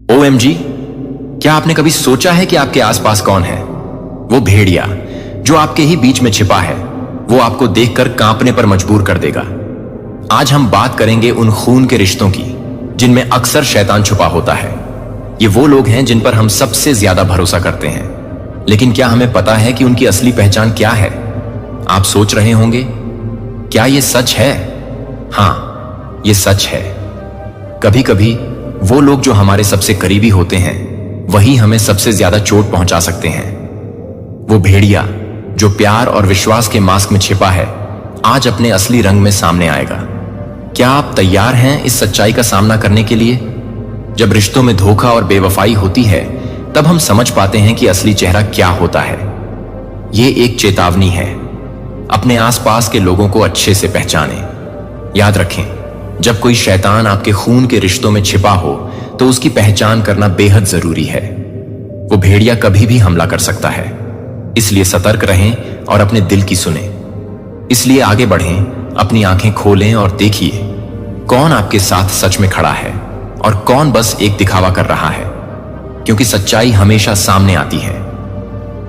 OMG, क्या आपने कभी सोचा है कि आपके आसपास कौन है? वो भेड़िया जो आपके ही बीच में छिपा है, वो आपको देखकर कांपने पर मजबूर कर देगा। आज हम बात करेंगे उन खून के रिश्तों की जिनमें अक्सर शैतान छुपा होता है। ये वो लोग हैं जिन पर हम सबसे ज्यादा भरोसा करते हैं, लेकिन क्या हमें पता है कि उनकी असली पहचान क्या है? आप सोच रहे होंगे, क्या ये सच है? हाँ, ये सच है। कभी कभी वो लोग जो हमारे सबसे करीबी होते हैं, वही हमें सबसे ज्यादा चोट पहुंचा सकते हैं। वो भेड़िया जो प्यार और विश्वास के मास्क में छिपा है, आज अपने असली रंग में सामने आएगा। क्या आप तैयार हैं इस सच्चाई का सामना करने के लिए? जब रिश्तों में धोखा और बेवफाई होती है, तब हम समझ पाते हैं कि असली चेहरा क्या होता है। ये एक चेतावनी है। अपने आसपास के लोगों को अच्छे से पहचानें। याद रखें, जब कोई शैतान आपके खून के रिश्तों में छिपा हो, तो उसकी पहचान करना बेहद जरूरी है। वो भेड़िया कभी भी हमला कर सकता है, इसलिए सतर्क रहें और अपने दिल की सुने। इसलिए आगे बढ़ें, अपनी आंखें खोलें और देखिए कौन आपके साथ सच में खड़ा है और कौन बस एक दिखावा कर रहा है, क्योंकि सच्चाई हमेशा सामने आती है।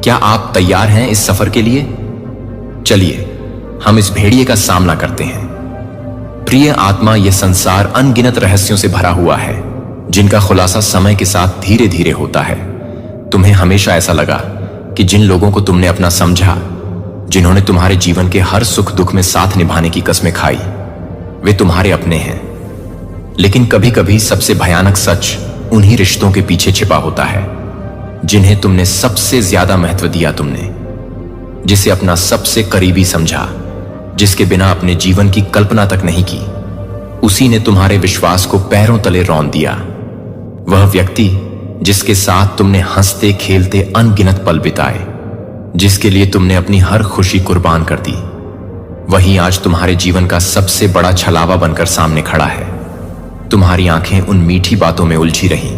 क्या आप तैयार हैं इस सफर के लिए? चलिए हम इस भेड़िए का सामना करते हैं। प्रिय आत्मा, यह संसार अनगिनत रहस्यों से भरा हुआ है, जिनका खुलासा समय के साथ धीरे धीरे होता है। तुम्हें हमेशा ऐसा लगा कि जिन लोगों को तुमने अपना समझा, जिन्होंने तुम्हारे जीवन के हर सुख दुख में साथ निभाने की कस्में खाई, वे तुम्हारे अपने हैं। लेकिन कभी कभी सबसे भयानक सच उन्हीं रिश्तों के पीछे छिपा होता है, जिन्हें तुमने सबसे ज्यादा महत्व दिया। तुमने जिसे अपना सबसे करीबी समझा, जिसके बिना अपने जीवन की कल्पना तक नहीं की, उसी ने तुम्हारे विश्वास को पैरों तले रौंद दिया। वह व्यक्ति जिसके साथ तुमने हंसते खेलते अनगिनत पल बिताए, जिसके लिए तुमने अपनी हर खुशी कुर्बान कर दी, वही आज तुम्हारे जीवन का सबसे बड़ा छलावा बनकर सामने खड़ा है। तुम्हारी आंखें उन मीठी बातों में उलझी रहीं,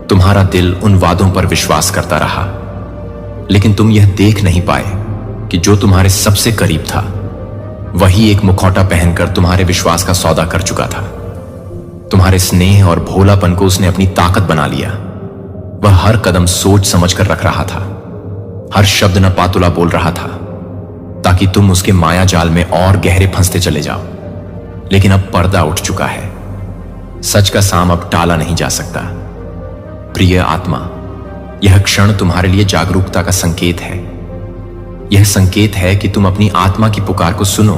तुम्हारा दिल उन वादों पर विश्वास करता रहा, लेकिन तुम यह देख नहीं पाए कि जो तुम्हारे सबसे करीब था, वही एक मुखौटा पहनकर तुम्हारे विश्वास का सौदा कर चुका था। तुम्हारे स्नेह और भोलापन को उसने अपनी ताकत बना लिया। वह हर कदम सोच समझकर रख रहा था, हर शब्द न पातुला बोल रहा था, ताकि तुम उसके माया जाल में और गहरे फंसते चले जाओ। लेकिन अब पर्दा उठ चुका है। सच का साम अब टाला नहीं जा सकता। प्रिय आत्मा, यह क्षण तुम्हारे लिए जागरूकता का संकेत है। यह संकेत है कि तुम अपनी आत्मा की पुकार को सुनो।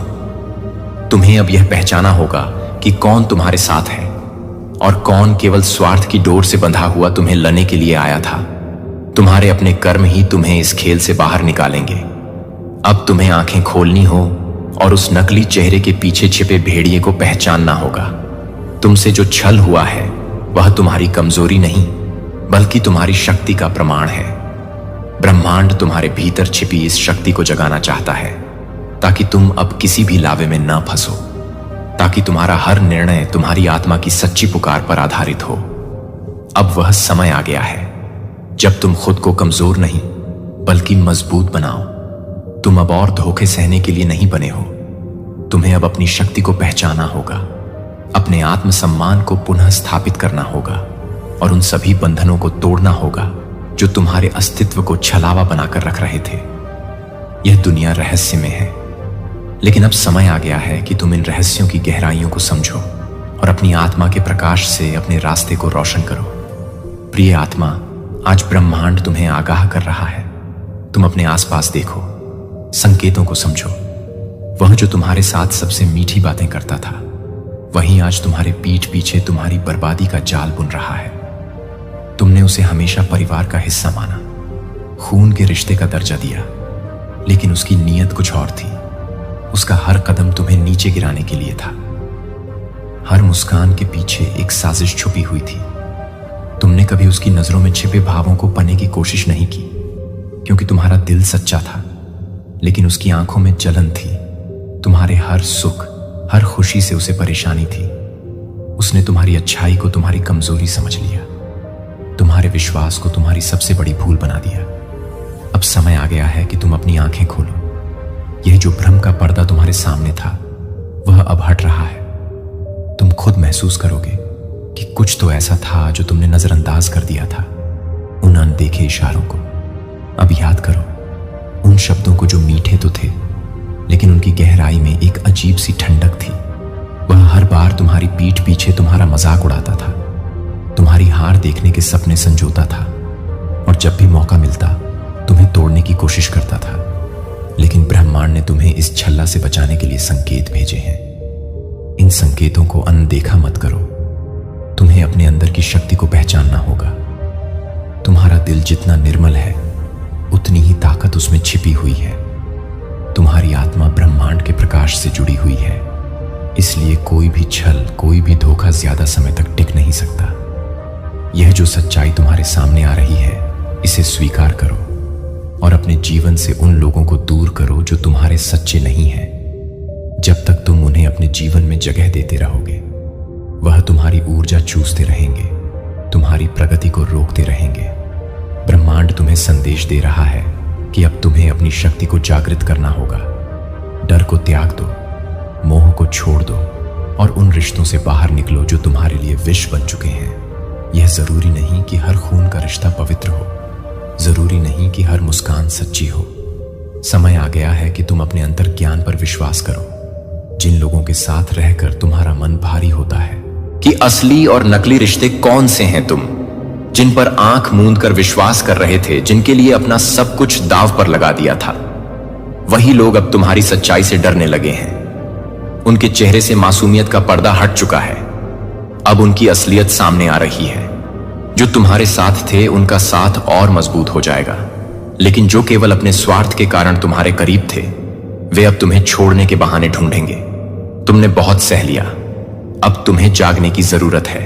तुम्हें अब यह पहचाना होगा कि कौन तुम्हारे साथ है और कौन केवल स्वार्थ की डोर से बंधा हुआ तुम्हें लेने के लिए आया था। तुम्हारे अपने कर्म ही तुम्हें इस खेल से बाहर निकालेंगे। अब तुम्हें आंखें खोलनी हो और उस नकली चेहरे के पीछे छिपे भेड़िए को पहचानना होगा। तुमसे जो छल हुआ है, वह तुम्हारी कमजोरी नहीं, बल्कि तुम्हारी शक्ति का प्रमाण है। ब्रह्मांड तुम्हारे भीतर छिपी इस शक्ति को जगाना चाहता है, ताकि तुम अब किसी भी लावे में न फंसो, ताकि तुम्हारा हर निर्णय तुम्हारी आत्मा की सच्ची पुकार पर आधारित हो। अब वह समय आ गया है जब तुम खुद को कमजोर नहीं, बल्कि मजबूत बनाओ। तुम अब और धोखे सहने के लिए नहीं बने हो। तुम्हें अब अपनी शक्ति को पहचाना होगा, अपने आत्मसम्मान को पुनः स्थापित करना होगा और उन सभी बंधनों को तोड़ना होगा जो तुम्हारे अस्तित्व को छलावा बनाकर रख रहे थे। यह दुनिया रहस्य में है, लेकिन अब समय आ गया है कि तुम इन रहस्यों की गहराइयों को समझो और अपनी आत्मा के प्रकाश से अपने रास्ते को रोशन करो। प्रिय आत्मा, आज ब्रह्मांड तुम्हें आगाह कर रहा है। तुम अपने आसपास देखो, संकेतों को समझो। वह जो तुम्हारे साथ सबसे मीठी बातें करता था, वही आज तुम्हारे पीठ पीछे तुम्हारी बर्बादी का जाल बुन रहा है। तुमने उसे हमेशा परिवार का हिस्सा माना, खून के रिश्ते का दर्जा दिया, लेकिन उसकी नीयत कुछ और थी। उसका हर कदम तुम्हें नीचे गिराने के लिए था। हर मुस्कान के पीछे एक साजिश छुपी हुई थी। तुमने कभी उसकी नजरों में छिपे भावों को पाने की कोशिश नहीं की, क्योंकि तुम्हारा दिल सच्चा था, लेकिन उसकी आंखों में जलन थी। तुम्हारे हर सुख, हर खुशी से उसे परेशानी थी। उसने तुम्हारी अच्छाई को तुम्हारी कमजोरी समझ लिया, तुम्हारे विश्वास को तुम्हारी सबसे बड़ी भूल बना दिया। अब समय आ गया है कि तुम अपनी आंखें खोलो। यह जो भ्रम का पर्दा तुम्हारे सामने था, वह अब हट रहा है। तुम खुद महसूस करोगे कि कुछ तो ऐसा था जो तुमने नजरअंदाज कर दिया था, उन अनदेखे इशारों को। अब याद करो उन शब्दों को जो मीठे तो थे, लेकिन उनकी गहराई में एक अजीब सी ठंडक थी। वह हर बार तुम्हारी पीठ पीछे तुम्हारा मजाक उड़ाता था, तुम्हारी हार देखने के सपने संजोता था, और जब भी मौका मिलता तुम्हें तोड़ने की कोशिश करता था। लेकिन ब्रह्मांड ने तुम्हें इस छल्ला से बचाने के लिए संकेत भेजे हैं। इन संकेतों को अनदेखा मत करो। तुम्हें अपने अंदर की शक्ति को पहचानना होगा। तुम्हारा दिल जितना निर्मल है, उतनी ही ताकत उसमें छिपी हुई है। तुम्हारी आत्मा ब्रह्मांड के प्रकाश से जुड़ी हुई है, इसलिए कोई भी छल, कोई भी धोखा ज्यादा समय तक टिक नहीं सकता। यह जो सच्चाई तुम्हारे सामने आ रही है, इसे स्वीकार करो और अपने जीवन से उन लोगों को दूर करो जो तुम्हारे सच्चे नहीं हैं। जब तक तुम उन्हें अपने जीवन में जगह देते रहोगे, वह तुम्हारी ऊर्जा चूसते रहेंगे, तुम्हारी प्रगति को रोकते रहेंगे। ब्रह्मांड तुम्हें संदेश दे रहा है कि अब तुम्हें अपनी शक्ति को जागृत करना होगा। डर को त्याग दो, मोह को छोड़ दो और उन रिश्तों से बाहर निकलो जो तुम्हारे लिए विष बन चुके हैं। यह जरूरी नहीं कि हर खून का रिश्ता पवित्र हो, जरूरी नहीं कि हर मुस्कान सच्ची हो। समय आ गया है कि तुम अपने अंतर ज्ञान पर विश्वास करो। जिन लोगों के साथ रहकर तुम्हारा मन भारी होता है कि असली और नकली रिश्ते कौन से हैं, तुम जिन पर आंख मूंद कर विश्वास कर रहे थे, जिनके लिए अपना सब कुछ दांव पर लगा दिया था, वही लोग अब तुम्हारी सच्चाई से डरने लगे हैं। उनके चेहरे से मासूमियत का पर्दा हट चुका है। अब उनकी असलियत सामने आ रही है। जो तुम्हारे साथ थे, उनका साथ और मजबूत हो जाएगा, लेकिन जो केवल अपने स्वार्थ के कारण तुम्हारे करीब थे, वे अब तुम्हें छोड़ने के बहाने ढूंढेंगे। तुमने बहुत सह लिया, अब तुम्हें जागने की जरूरत है।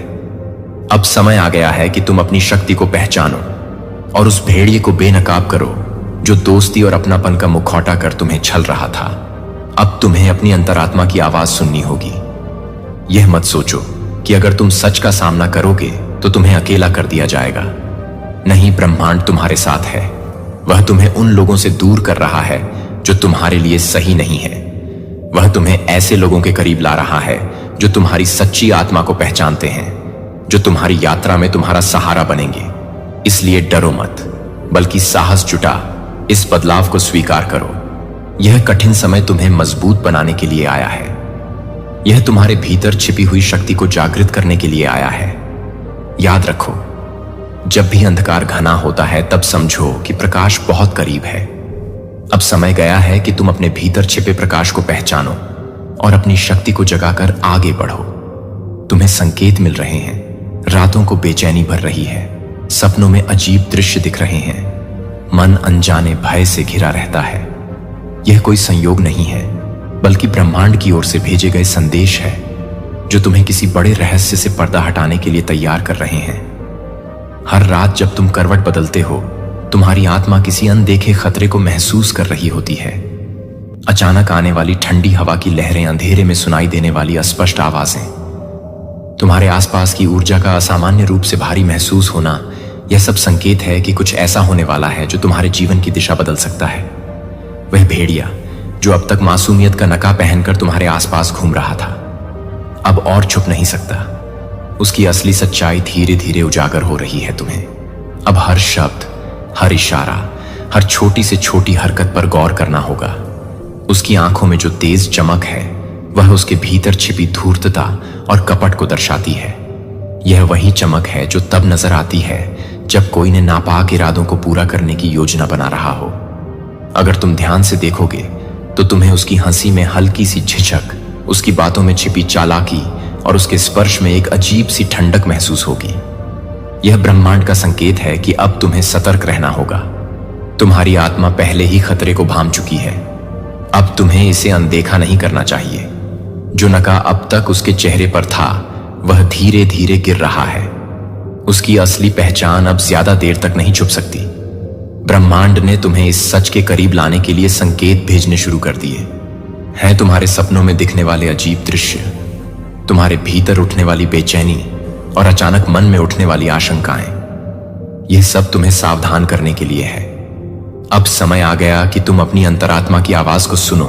अब समय आ गया है कि तुम अपनी शक्ति को पहचानो और उस भेड़िए को बेनकाब करो जो दोस्ती और अपनापन का मुखौटा कर तुम्हें छल रहा था। अब तुम्हें अपनी अंतरात्मा की आवाज सुननी होगी। यह मत सोचो कि अगर तुम सच का सामना करोगे तो तुम्हें अकेला कर दिया जाएगा। नहीं, ब्रह्मांड तुम्हारे साथ है। वह तुम्हें उन लोगों से दूर कर रहा है जो तुम्हारे लिए सही नहीं है। वह तुम्हें ऐसे लोगों के करीब ला रहा है जो तुम्हारी सच्ची आत्मा को पहचानते हैं, जो तुम्हारी यात्रा में तुम्हारा सहारा बनेंगे। इसलिए डरो मत, बल्कि साहस जुटा इस बदलाव को स्वीकार करो। यह कठिन समय तुम्हें मजबूत बनाने के लिए आया है। यह तुम्हारे भीतर छिपी हुई शक्ति को जागृत करने के लिए आया है। याद रखो, जब भी अंधकार घना होता है, तब समझो कि प्रकाश बहुत करीब है। अब समय गया है कि तुम अपने भीतर छिपे प्रकाश को पहचानो और अपनी शक्ति को जगाकर आगे बढ़ो। तुम्हें संकेत मिल रहे हैं, रातों को बेचैनी भर रही है, सपनों में अजीब दृश्य दिख रहे हैं, मन अनजाने भय से घिरा रहता है। यह कोई संयोग नहीं है, बल्कि ब्रह्मांड की ओर से भेजे गए संदेश है जो तुम्हें किसी बड़े रहस्य से पर्दा हटाने के लिए तैयार कर रहे हैं। हर रात जब तुम करवट बदलते हो, तुम्हारी आत्मा किसी अनदेखे खतरे को महसूस कर रही होती है। अचानक आने वाली ठंडी हवा की लहरें, अंधेरे में सुनाई देने वाली अस्पष्ट आवाजें, तुम्हारे आसपास की ऊर्जा का असामान्य रूप से भारी महसूस होना, यह सब संकेत है कि कुछ ऐसा होने वाला है जो तुम्हारे जीवन की दिशा बदल सकता है। वह भेड़िया जो अब तक मासूमियत का नकाब पहनकर तुम्हारे आसपास घूम रहा था, अब और छुप नहीं सकता। उसकी असली सच्चाई धीरे धीरे उजागर हो रही है तुम्हें। अब हर शब्द, हर इशारा, हर छोटी से छोटी हरकत पर गौर करना होगा। उसकी आंखों में जो तेज चमक है, वह उसके भीतर छिपी धूर्तता और कपट को दर्शाती है। यह वही चमक है जो तब नजर आती है जब कोई ने नापाक इरादों को पूरा करने की योजना बना रहा हो। अगर तुम ध्यान से देखोगे तो तुम्हें उसकी हंसी में हल्की सी झिझक, उसकी बातों में छिपी चालाकी और उसके स्पर्श में एक अजीब सी ठंडक महसूस होगी। यह ब्रह्मांड का संकेत है कि अब तुम्हें सतर्क रहना होगा। तुम्हारी आत्मा पहले ही खतरे को भांप चुकी है। अब तुम्हें इसे अनदेखा नहीं करना चाहिए। जो नकाब अब तक उसके चेहरे पर था, वह धीरे धीरे गिर रहा है। उसकी असली पहचान अब ज्यादा देर तक नहीं छुप सकती। ब्रह्मांड ने तुम्हें इस सच के करीब लाने के लिए संकेत भेजने शुरू कर दिए हैं। तुम्हारे सपनों में दिखने वाले अजीब दृश्य, तुम्हारे भीतर उठने वाली बेचैनी और अचानक मन में उठने वाली आशंकाएं, यह सब तुम्हें सावधान करने के लिए है। अब समय आ गया कि तुम अपनी अंतरात्मा की आवाज को सुनो।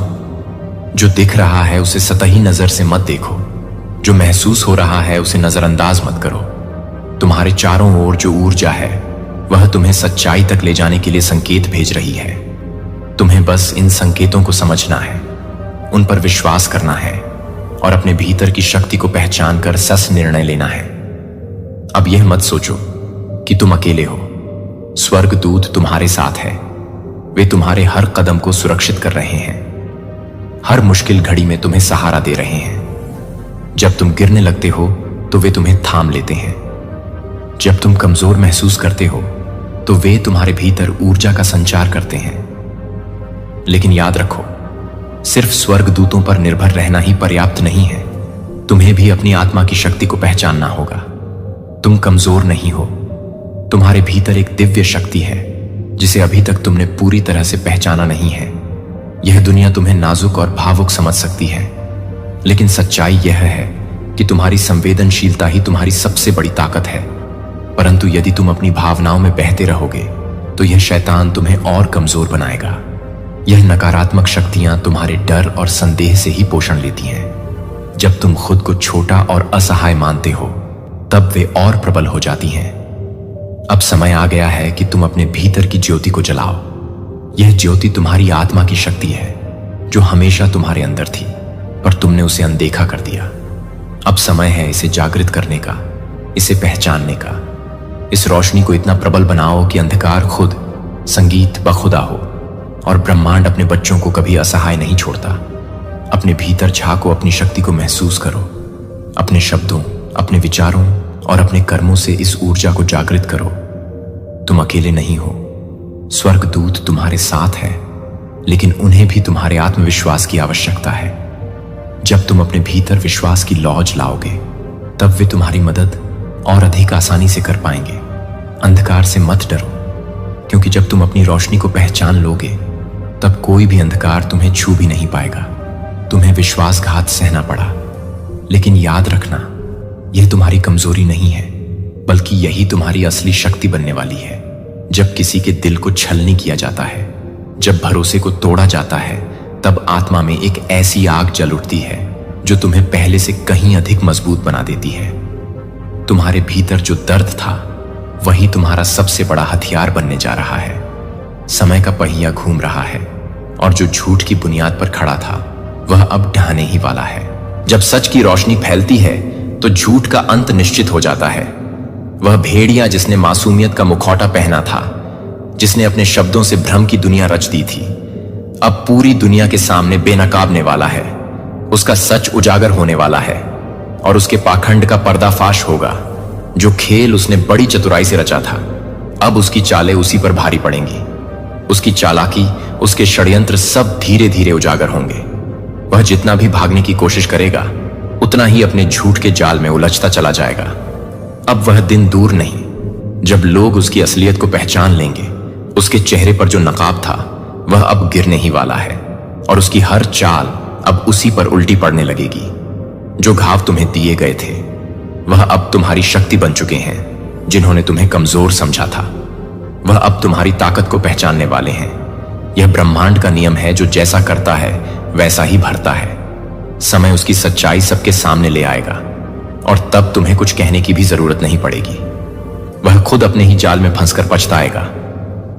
जो दिख रहा है उसे सतही नजर से मत देखो। जो महसूस हो रहा है उसे नजरअंदाज मत करो। तुम्हारे चारों ओर जो ऊर्जा है वह तुम्हें सच्चाई तक ले जाने के लिए संकेत भेज रही है। तुम्हें बस इन संकेतों को समझना है, उन पर विश्वास करना है और अपने भीतर की शक्ति को पहचान कर सस निर्णय लेना है। अब यह मत सोचो कि तुम अकेले हो। स्वर्गदूत तुम्हारे साथ है। वे तुम्हारे हर कदम को सुरक्षित कर रहे हैं, हर मुश्किल घड़ी में तुम्हें सहारा दे रहे हैं। जब तुम गिरने लगते हो तो वे तुम्हें थाम लेते हैं। जब तुम कमजोर महसूस करते हो तो वे तुम्हारे भीतर ऊर्जा का संचार करते हैं। लेकिन याद रखो, सिर्फ स्वर्गदूतों पर निर्भर रहना ही पर्याप्त नहीं है। तुम्हें भी अपनी आत्मा की शक्ति को पहचानना होगा। तुम कमजोर नहीं हो। तुम्हारे भीतर एक दिव्य शक्ति है जिसे अभी तक तुमने पूरी तरह से पहचाना नहीं है। यह दुनिया तुम्हें नाजुक और भावुक समझ सकती है, लेकिन सच्चाई यह है कि तुम्हारी संवेदनशीलता ही तुम्हारी सबसे बड़ी ताकत है। परंतु यदि तुम अपनी भावनाओं में बहते रहोगे तो यह शैतान तुम्हें और कमजोर बनाएगा। यह नकारात्मक शक्तियां तुम्हारे डर और संदेह से ही पोषण लेती हैं। जब तुम खुद को छोटा और असहाय मानते हो तब वे और प्रबल हो जाती हैं। अब समय आ गया है कि तुम अपने भीतर की ज्योति को जलाओ। यह ज्योति तुम्हारी आत्मा की शक्ति है जो हमेशा तुम्हारे अंदर थी, पर तुमने उसे अनदेखा कर दिया। अब समय है इसे जागृत करने का, इसे पहचानने का। इस रोशनी को इतना प्रबल बनाओ कि अंधकार खुद संगीत बखुदा हो और ब्रह्मांड अपने बच्चों को कभी असहाय नहीं छोड़ता। अपने भीतर झांको, अपनी शक्ति को महसूस करो। अपने शब्दों, अपने विचारों और अपने कर्मों से इस ऊर्जा को जागृत करो। तुम अकेले नहीं हो। स्वर्गदूत तुम्हारे साथ है, लेकिन उन्हें भी तुम्हारे आत्मविश्वास की आवश्यकता है। जब तुम अपने भीतर विश्वास की लौज लाओगे तब वे तुम्हारी मदद और अधिक आसानी से कर पाएंगे। अंधकार से मत डरो, क्योंकि जब तुम अपनी रोशनी को पहचान लोगे तब कोई भी अंधकार तुम्हें छू भी नहीं पाएगा। तुम्हें विश्वासघात सहना पड़ा, लेकिन याद रखना, यह तुम्हारी कमजोरी नहीं है, बल्कि यही तुम्हारी असली शक्ति बनने वाली है। जब किसी के दिल को छलनी किया जाता है, जब भरोसे को तोड़ा जाता है, तब आत्मा में एक ऐसी आग जल उठती है जो तुम्हें पहले से कहीं अधिक मजबूत बना देती है। तुम्हारे भीतर जो दर्द था वही तुम्हारा सबसे बड़ा हथियार बनने जा रहा है। समय का पहिया घूम रहा है और जो झूठ की बुनियाद पर खड़ा था वह अब ढहने ही वाला है। जब सच की रोशनी फैलती है तो झूठ का अंत निश्चित हो जाता है। वह भेड़िया जिसने मासूमियत का मुखौटा पहना था, जिसने अपने शब्दों से भ्रम की दुनिया रच दी थी, अब पूरी दुनिया के सामने बेनकाबने वाला है। उसका सच उजागर होने वाला है और उसके पाखंड का पर्दाफाश होगा। जो खेल उसने बड़ी चतुराई से रचा था, अब उसकी चालें उसी पर भारी पड़ेंगी। उसकी चालाकी, उसके षड्यंत्र सब धीरे धीरे उजागर होंगे। वह जितना भी भागने की कोशिश करेगा उतना ही अपने झूठ के जाल में उलझता चला जाएगा। अब वह दिन दूर नहीं जब लोग उसकी असलियत को पहचान लेंगे। उसके चेहरे पर जो नकाब था वह अब गिरने ही वाला है और उसकी हर चाल अब उसी पर उल्टी पड़ने लगेगी। जो घाव तुम्हें दिए गए थे वह अब तुम्हारी शक्ति बन चुके हैं। जिन्होंने तुम्हें कमजोर समझा था वह अब तुम्हारी ताकत को पहचानने वाले हैं। यह ब्रह्मांड का नियम है, जो जैसा करता है वैसा ही भरता है। समय उसकी सच्चाई सबके सामने ले आएगा और तब तुम्हें कुछ कहने की भी जरूरत नहीं पड़ेगी। वह खुद अपने ही जाल में फंसकर पछताएगा,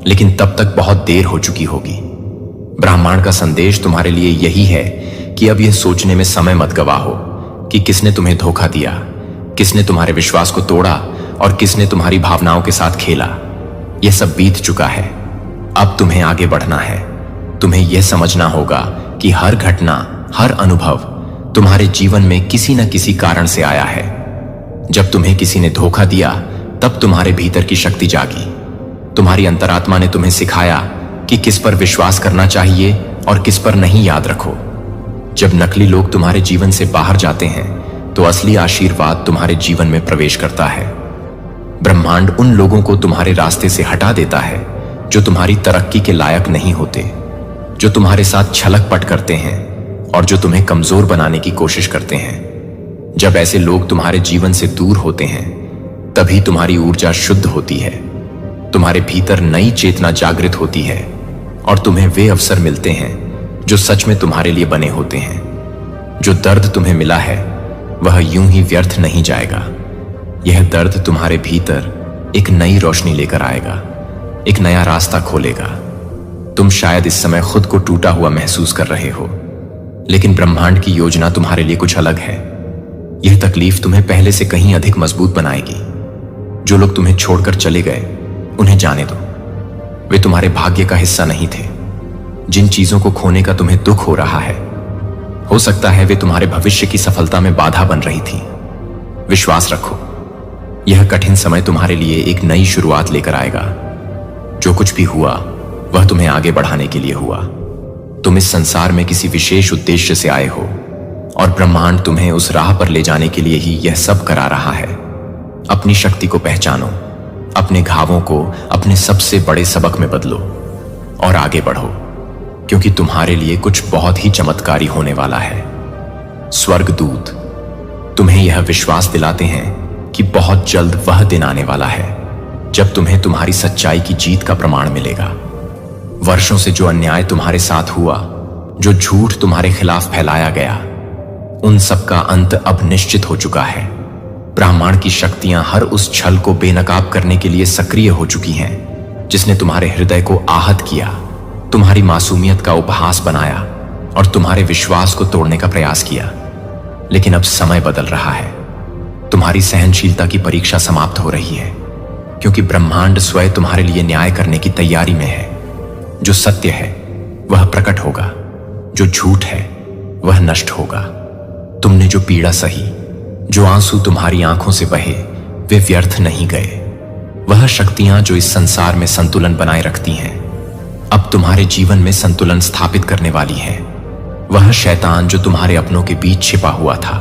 लेकिन तब तक बहुत देर हो चुकी होगी। ब्रह्मांड का संदेश तुम्हारे लिए यही है कि अब यह सोचने में समय मत गवाहो कि किसने तुम्हें धोखा दिया, किसने तुम्हारे विश्वास को तोड़ा और किसने तुम्हारी भावनाओं के साथ खेला। यह सब बीत चुका है। अब तुम्हें आगे बढ़ना है। तुम्हें यह समझना होगा कि हर घटना, हर अनुभव तुम्हारे जीवन में किसी न किसी कारण से आया है। जब तुम्हें किसी ने धोखा दिया तब तुम्हारे भीतर की शक्ति जागी। तुम्हारी अंतरात्मा ने तुम्हें सिखाया कि किस पर विश्वास करना चाहिए और किस पर नहीं। याद रखो, जब नकली लोग तुम्हारे जीवन से बाहर जाते हैं तो असली आशीर्वाद तुम्हारे जीवन में प्रवेश करता है। ब्रह्मांड उन लोगों को तुम्हारे रास्ते से हटा देता है जो तुम्हारी तरक्की के लायक नहीं होते, जो तुम्हारे साथ छलक पट करते हैं और जो तुम्हें कमजोर बनाने की कोशिश करते हैं। जब ऐसे लोग तुम्हारे जीवन से दूर होते हैं तभी तुम्हारी ऊर्जा शुद्ध होती है, तुम्हारे भीतर नई चेतना जागृत होती है और तुम्हें वे अवसर मिलते हैं जो सच में तुम्हारे लिए बने होते हैं। जो दर्द तुम्हें मिला है वह यूं ही व्यर्थ नहीं जाएगा। यह दर्द तुम्हारे भीतर एक नई रोशनी लेकर आएगा, एक नया रास्ता खोलेगा। तुम शायद इस समय खुद को टूटा हुआ महसूस कर रहे हो, लेकिन ब्रह्मांड की योजना तुम्हारे लिए कुछ अलग है। यह तकलीफ तुम्हें पहले से कहीं अधिक मजबूत बनाएगी। जो लोग तुम्हें छोड़कर चले गए, उन्हें जाने दो। वे तुम्हारे भाग्य का हिस्सा नहीं थे। जिन चीजों को खोने का तुम्हें दुख हो रहा है, हो सकता है वे तुम्हारे भविष्य की सफलता में बाधा बन रही थी। विश्वास रखो, यह कठिन समय तुम्हारे लिए एक नई शुरुआत लेकर आएगा। जो कुछ भी हुआ वह तुम्हें आगे बढ़ाने के लिए हुआ। तुम इस संसार में किसी विशेष उद्देश्य से आए हो और ब्रह्मांड तुम्हें उस राह पर ले जाने के लिए ही यह सब करा रहा है। अपनी शक्ति को पहचानो, अपने घावों को अपने सबसे बड़े सबक में बदलो और आगे बढ़ो, क्योंकि तुम्हारे लिए कुछ बहुत ही चमत्कारी होने वाला है। स्वर्गदूत तुम्हें यह विश्वास दिलाते हैं कि बहुत जल्द वह दिन आने वाला है जब तुम्हें तुम्हारी सच्चाई की जीत का प्रमाण मिलेगा। वर्षों से जो अन्याय तुम्हारे साथ हुआ, जो झूठ तुम्हारे खिलाफ फैलाया गया, उन सब का अंत अब निश्चित हो चुका है। ब्रह्मांड की शक्तियां हर उस छल को बेनकाब करने के लिए सक्रिय हो चुकी हैं जिसने तुम्हारे हृदय को आहत किया, तुम्हारी मासूमियत का उपहास बनाया और तुम्हारे विश्वास को तोड़ने का प्रयास किया। लेकिन अब समय बदल रहा है। तुम्हारी सहनशीलता की परीक्षा समाप्त हो रही है, क्योंकि ब्रह्मांड स्वयं तुम्हारे लिए न्याय करने की तैयारी में है। जो सत्य है वह प्रकट होगा, जो झूठ है वह नष्ट होगा। तुमने जो पीड़ा सही, जो आंसू तुम्हारी आंखों से बहे, वे व्यर्थ नहीं गए। वह शक्तियां जो इस संसार में संतुलन बनाए रखती हैं, अब तुम्हारे जीवन में संतुलन स्थापित करने वाली हैं। वह शैतान जो तुम्हारे अपनों के बीच छिपा हुआ था,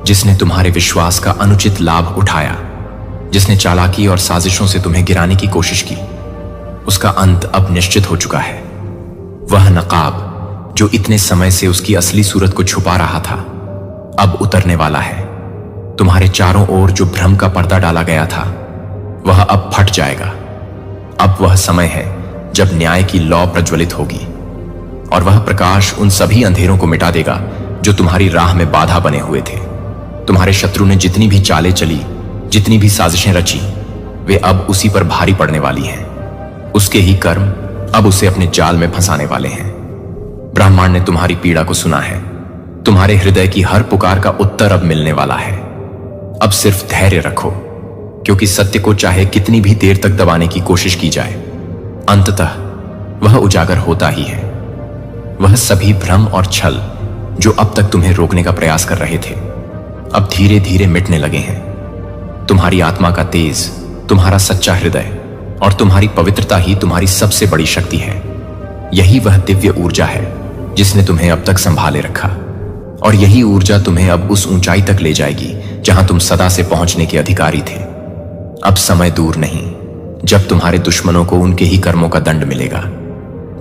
जिसने तुम्हारे विश्वास का अनुचित लाभ उठाया, जिसने चालाकी और साजिशों से तुम्हें गिराने की कोशिश की, उसका अंत अब निश्चित हो चुका है। वह नकाब जो इतने समय से उसकी असली सूरत को छुपा रहा था, अब उतरने वाला है। तुम्हारे चारों ओर जो भ्रम का पर्दा डाला गया था, वह अब फट जाएगा। अब वह समय है जब न्याय की लौ प्रज्वलित होगी और वह प्रकाश उन सभी अंधेरों को मिटा देगा जो तुम्हारी राह में बाधा बने हुए थे। तुम्हारे शत्रु ने जितनी भी चालें चली, जितनी भी साजिशें रची, वे अब उसी पर भारी पड़ने वाली हैं। उसके ही कर्म अब उसे अपने जाल में फंसाने वाले हैं। ब्रह्मांड ने तुम्हारी पीड़ा को सुना है। तुम्हारे हृदय की हर पुकार का उत्तर अब मिलने वाला है। अब सिर्फ धैर्य रखो, क्योंकि सत्य को चाहे कितनी भी देर तक दबाने की कोशिश की जाए, अंततः वह उजागर होता ही है। वह सभी भ्रम और छल जो अब तक तुम्हें रोकने का प्रयास कर रहे थे, अब धीरे धीरे मिटने लगे हैं। तुम्हारी आत्मा का तेज, तुम्हारा सच्चा हृदय और तुम्हारी पवित्रता ही तुम्हारी सबसे बड़ी शक्ति है। यही वह दिव्य ऊर्जा है जिसने तुम्हें अब तक संभाले रखा, और यही ऊर्जा तुम्हें अब उस ऊंचाई तक ले जाएगी जहां तुम सदा से पहुंचने के अधिकारी थे। अब समय दूर नहीं जब तुम्हारे दुश्मनों को उनके ही कर्मों का दंड मिलेगा,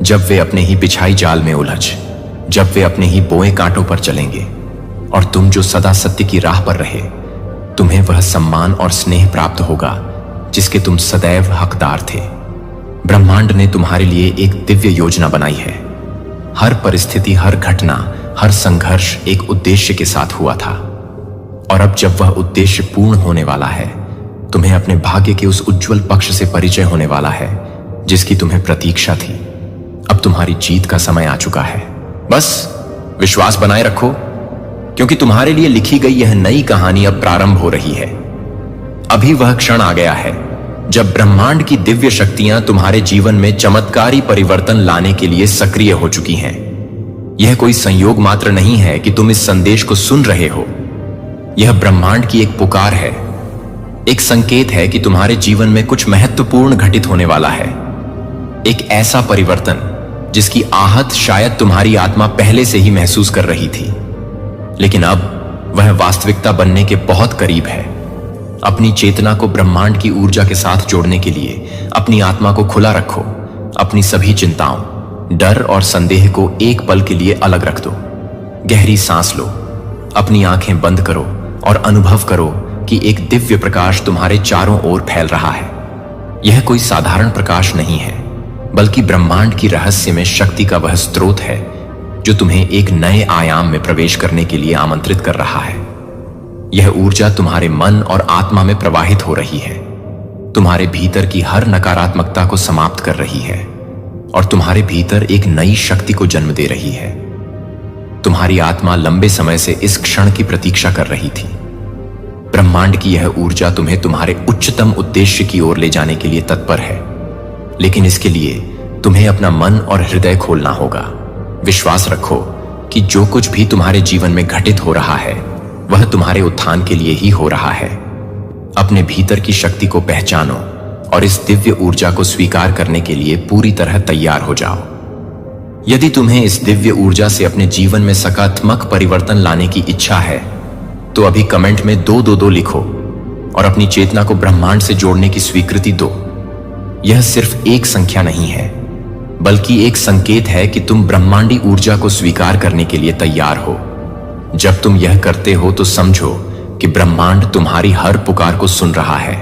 जब वे अपने ही बिछाई जाल में उलझ, जब वे अपने ही बोए कांटों पर चलेंगे, और तुम जो सदा सत्य की राह पर रहे, तुम्हें वह सम्मान और स्नेह प्राप्त होगा जिसके तुम सदैव हकदार थे। ब्रह्मांड ने तुम्हारे लिए एक दिव्य योजना बनाई है। हर परिस्थिति, हर घटना, हर संघर्ष एक उद्देश्य के साथ हुआ था, और अब जब वह उद्देश्य पूर्ण होने वाला है, तुम्हें अपने भाग्य के उस उज्जवल पक्ष से परिचय होने वाला है जिसकी तुम्हें प्रतीक्षा थी। अब तुम्हारी जीत का समय आ चुका है। बस विश्वास बनाए रखो, क्योंकि तुम्हारे लिए लिखी गई यह नई कहानी अब प्रारंभ हो रही है। अभी वह क्षण आ गया है जब ब्रह्मांड की दिव्य शक्तियां तुम्हारे जीवन में चमत्कारी परिवर्तन लाने के लिए सक्रिय हो चुकी हैं। यह कोई संयोग मात्र नहीं है कि तुम इस संदेश को सुन रहे हो। यह ब्रह्मांड की एक पुकार है, एक संकेत है कि तुम्हारे जीवन में कुछ महत्वपूर्ण घटित होने वाला है। एक ऐसा परिवर्तन जिसकी आहत शायद तुम्हारी आत्मा पहले से ही महसूस कर रही थी, लेकिन अब वह वास्तविकता बनने के बहुत करीब है। अपनी चेतना को ब्रह्मांड की ऊर्जा के साथ जोड़ने के लिए अपनी आत्मा को खुला रखो। अपनी सभी चिंताओं, डर और संदेह को एक पल के लिए अलग रख दो। गहरी सांस लो, अपनी आंखें बंद करो और अनुभव करो कि एक दिव्य प्रकाश तुम्हारे चारों ओर फैल रहा है। यह कोई साधारण प्रकाश नहीं है, बल्कि ब्रह्मांड की रहस्य में शक्ति का वह स्रोत है जो तुम्हें एक नए आयाम में प्रवेश करने के लिए आमंत्रित कर रहा है। यह ऊर्जा तुम्हारे मन और आत्मा में प्रवाहित हो रही है, तुम्हारे भीतर की हर नकारात्मकता को समाप्त कर रही है और तुम्हारे भीतर एक नई शक्ति को जन्म दे रही है। तुम्हारी आत्मा लंबे समय से इस क्षण की प्रतीक्षा कर रही थी। ब्रह्मांड की यह ऊर्जा तुम्हें तुम्हारे उच्चतम उद्देश्य की ओर ले जाने के लिए तत्पर है, लेकिन इसके लिए तुम्हें अपना मन और हृदय खोलना होगा। विश्वास रखो कि जो कुछ भी तुम्हारे जीवन में घटित हो रहा है वह तुम्हारे उत्थान के लिए ही हो रहा है। अपने भीतर की शक्ति को पहचानो और इस दिव्य ऊर्जा को स्वीकार करने के लिए पूरी तरह तैयार हो जाओ। यदि तुम्हें इस दिव्य ऊर्जा से अपने जीवन में सकारात्मक परिवर्तन लाने की इच्छा है तो अभी कमेंट में 222 लिखो और अपनी चेतना को ब्रह्मांड से जोड़ने की स्वीकृति दो। यह सिर्फ एक संख्या नहीं है, बल्कि एक संकेत है कि तुम ब्रह्मांडी ऊर्जा को स्वीकार करने के लिए तैयार हो। जब तुम यह करते हो तो समझो कि ब्रह्मांड तुम्हारी हर पुकार को सुन रहा है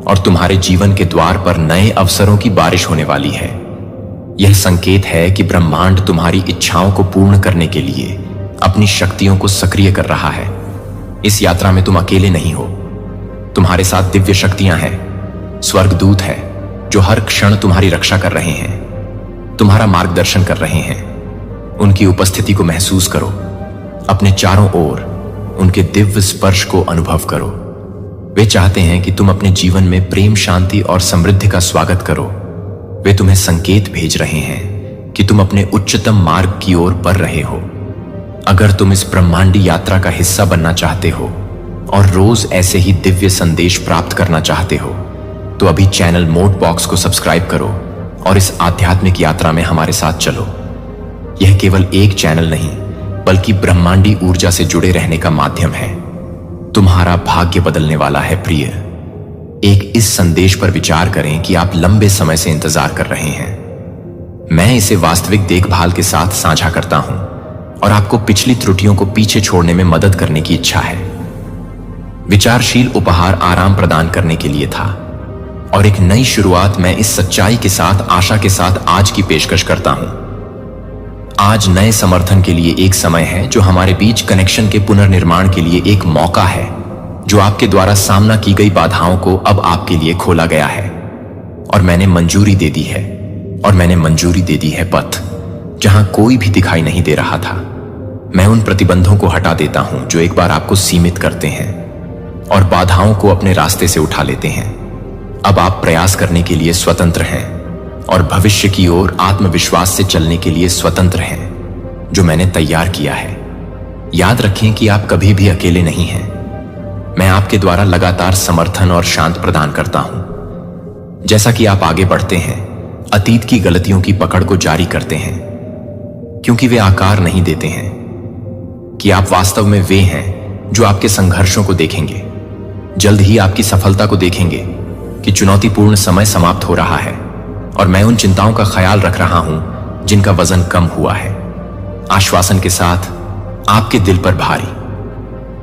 और तुम्हारे जीवन के द्वार पर नए अवसरों की बारिश होने वाली है। यह संकेत है कि ब्रह्मांड तुम्हारी इच्छाओं को पूर्ण करने के लिए अपनी शक्तियों को सक्रिय कर रहा है। इस यात्रा में तुम अकेले नहीं हो, तुम्हारे साथ दिव्य शक्तियां हैं, स्वर्गदूत है जो हर क्षण तुम्हारी रक्षा कर रहे हैं, तुम्हारा मार्गदर्शन कर रहे हैं। उनकी उपस्थिति को महसूस करो, अपने चारों ओर उनके दिव्य स्पर्श को अनुभव करो। वे चाहते हैं कि तुम अपने जीवन में प्रेम, शांति और समृद्धि का स्वागत करो। वे तुम्हें संकेत भेज रहे हैं कि तुम अपने उच्चतम मार्ग की ओर बढ़ रहे हो। अगर तुम इस ब्रह्मांडी यात्रा का हिस्सा बनना चाहते हो और रोज ऐसे ही दिव्य संदेश प्राप्त करना चाहते हो तो अभी चैनल मोड बॉक्स को सब्सक्राइब करो और इस आध्यात्मिक यात्रा में हमारे साथ चलो। यह केवल एक चैनल नहीं बल्कि ब्रह्मांडी ऊर्जा से जुड़े रहने का माध्यम है। तुम्हारा भाग्य बदलने वाला है प्रिय। एक इस संदेश पर विचार करें कि आप लंबे समय से इंतजार कर रहे हैं। मैं इसे वास्तविक देखभाल के साथ साझा करता हूं और आपको पिछली त्रुटियों को पीछे छोड़ने में मदद करने की इच्छा है। विचारशील उपहार आराम प्रदान करने के लिए था और एक नई शुरुआत मैं इस सच्चाई के साथ, आशा के साथ आज की पेशकश करता हूं। आज नए समर्थन के लिए एक समय है जो हमारे बीच कनेक्शन के पुनर्निर्माण के लिए एक मौका है, जो आपके द्वारा सामना की गई बाधाओं को अब आपके लिए खोला गया है और मैंने मंजूरी दे दी है। और मैंने मंजूरी दे दी है पथ जहां कोई भी दिखाई नहीं दे रहा था। मैं उन प्रतिबंधों को हटा देता हूं जो एक बार आपको सीमित करते हैं और बाधाओं को अपने रास्ते से उठा लेते हैं। अब आप प्रयास करने के लिए स्वतंत्र हैं और भविष्य की ओर आत्मविश्वास से चलने के लिए स्वतंत्र हैं, जो मैंने तैयार किया है। याद रखें कि आप कभी भी अकेले नहीं हैं। मैं आपके द्वारा लगातार समर्थन और शांत प्रदान करता हूं। जैसा कि आप आगे बढ़ते हैं, अतीत की गलतियों की पकड़ को जारी करते हैं, क्योंकि वे आकार नहीं देते हैं कि आप वास्तव में वे हैं जो आपके संघर्षों को देखेंगे। जल्द ही आपकी सफलता को देखेंगे कि चुनौतीपूर्ण समय समाप्त हो रहा है और मैं उन चिंताओं का ख्याल रख रहा हूं जिनका वजन कम हुआ है। आश्वासन के साथ आपके दिल पर भारी,